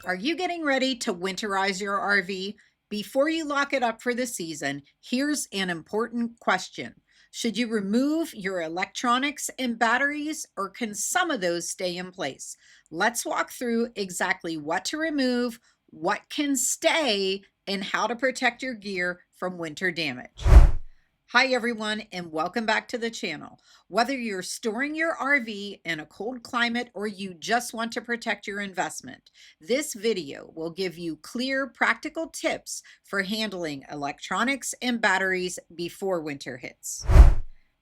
Are you getting ready to winterize your RV? Before you lock it up for the season, here's an important question. Should you remove your electronics and batteries, or can some of those stay in place? Let's walk through exactly what to remove, what can stay, and how to protect your gear from winter damage. Hi everyone, and welcome back to the channel. Whether you're storing your RV in a cold climate or you just want to protect your investment, this video will give you clear, practical tips for handling electronics and batteries before winter hits.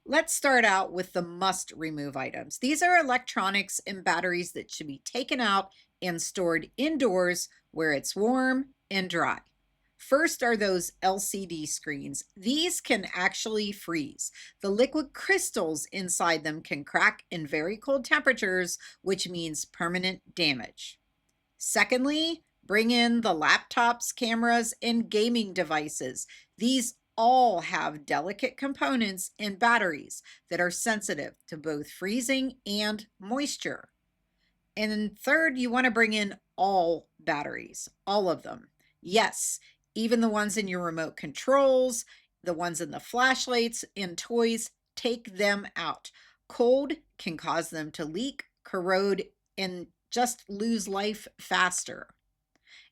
Let's start out with the must remove items. These are electronics and batteries that should be taken out and stored indoors where it's warm and dry. First are those LCD screens. These can actually freeze. The liquid crystals inside them can crack in very cold temperatures, which means permanent damage. Secondly, bring in the laptops, cameras, and gaming devices. These all have delicate components and batteries that are sensitive to both freezing and moisture. And then third, you want to bring in all batteries, all of them. Yes, even the ones in your remote controls, the ones in the flashlights and toys, take them out. Cold can cause them to leak, corrode, and just lose life faster.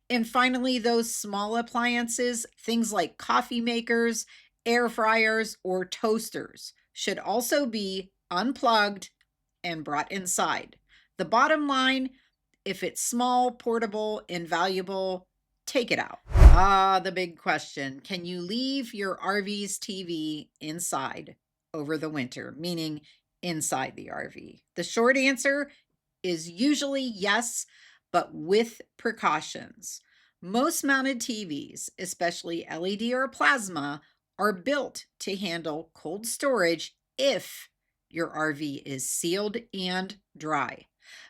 And finally, those small appliances, things like coffee makers, air fryers, or toasters, should also be unplugged and brought inside. The bottom line, if it's small, portable, invaluable, take it out. The big question. Can you leave your RV's TV inside over the winter, meaning inside the RV? The short answer is usually yes, but with precautions. Most mounted TVs, especially LED or plasma, are built to handle cold storage if your RV is sealed and dry.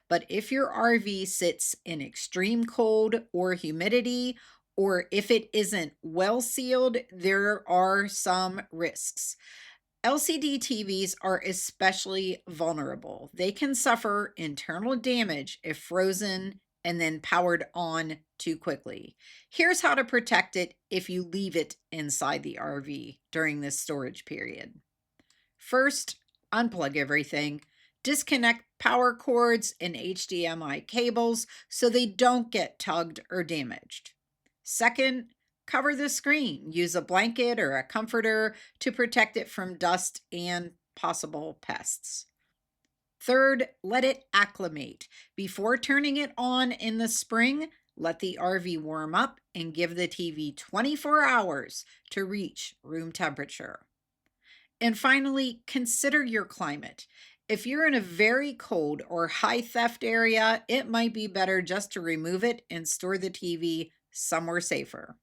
But if your RV sits in extreme cold or humidity, or if it isn't well sealed, there are some risks. LCD TVs are especially vulnerable. They can suffer internal damage if frozen and then powered on too quickly. Here's how to protect it if you leave it inside the RV during this storage period. First, unplug everything. Disconnect power cords and HDMI cables so they don't get tugged or damaged. Second, cover the screen. Use a blanket or a comforter to protect it from dust and possible pests. Third, let it acclimate. Before turning it on in the spring, let the RV warm up and give the TV 24 hours to reach room temperature. And finally, consider your climate. If you're in a very cold or high theft area, it might be better just to remove it and store the TV somewhere safer.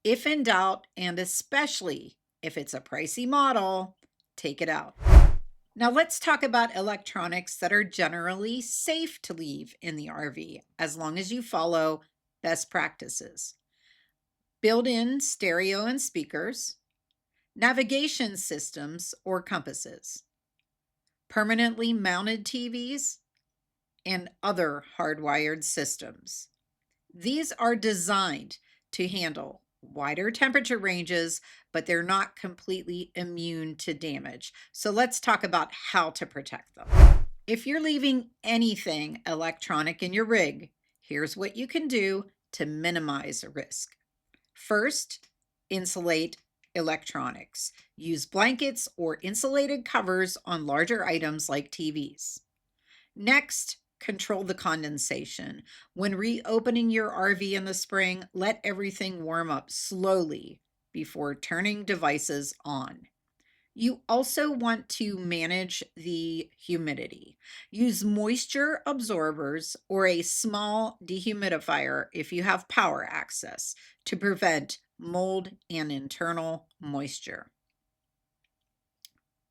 If in doubt, and especially if it's a pricey model, take it out. Now let's talk about electronics that are generally safe to leave in the RV as long as you follow best practices. Built-in stereo and speakers, navigation systems or compasses, permanently mounted TVs, and other hardwired systems. These are designed to handle wider temperature ranges, but they're not completely immune to damage. So let's talk about how to protect them. If you're leaving anything electronic in your rig, here's what you can do to minimize risk. First, insulate electronics. Use blankets or insulated covers on larger items like TVs. Next, control the condensation. When reopening your RV in the spring, let everything warm up slowly before turning devices on. You also want to manage the humidity. Use moisture absorbers or a small dehumidifier if you have power access to prevent mold and internal moisture.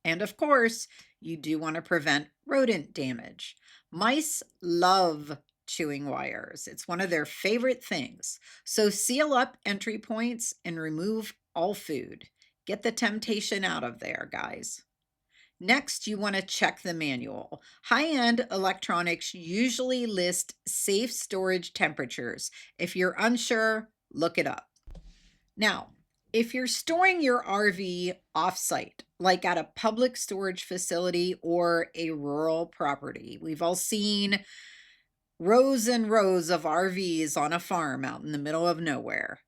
And of course, you do want to prevent rodent damage. Mice love chewing wires. It's one of their favorite things. So seal up entry points and remove all food. Get the temptation out of there, guys. Next, you want to check the manual. High-end electronics usually list safe storage temperatures. If you're unsure, look it up. Now, if you're storing your RV off-site, like at a public storage facility or a rural property, we've all seen rows and rows of RVs on a farm out in the middle of nowhere.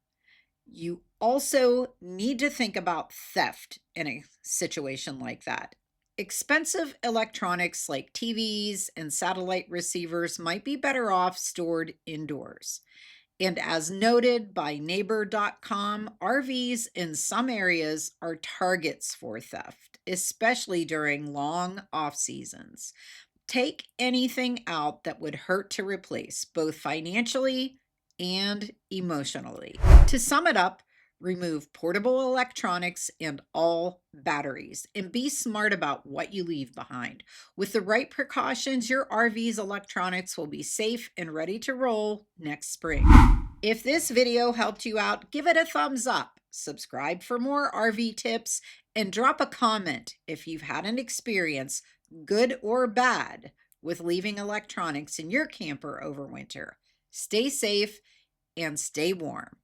You also need to think about theft in a situation like that. Expensive electronics like TVs and satellite receivers might be better off stored indoors. And as noted by neighbor.com, RVs in some areas are targets for theft, especially during long off seasons. Take anything out that would hurt to replace, both financially and emotionally. To sum it up, remove portable electronics and all batteries, and be smart about what you leave behind. With the right precautions, your RV's electronics will be safe and ready to roll next spring. If this video helped you out, give it a thumbs up, subscribe for more RV tips, and drop a comment if you've had an experience, good or bad, with leaving electronics in your camper over winter. Stay safe and stay warm.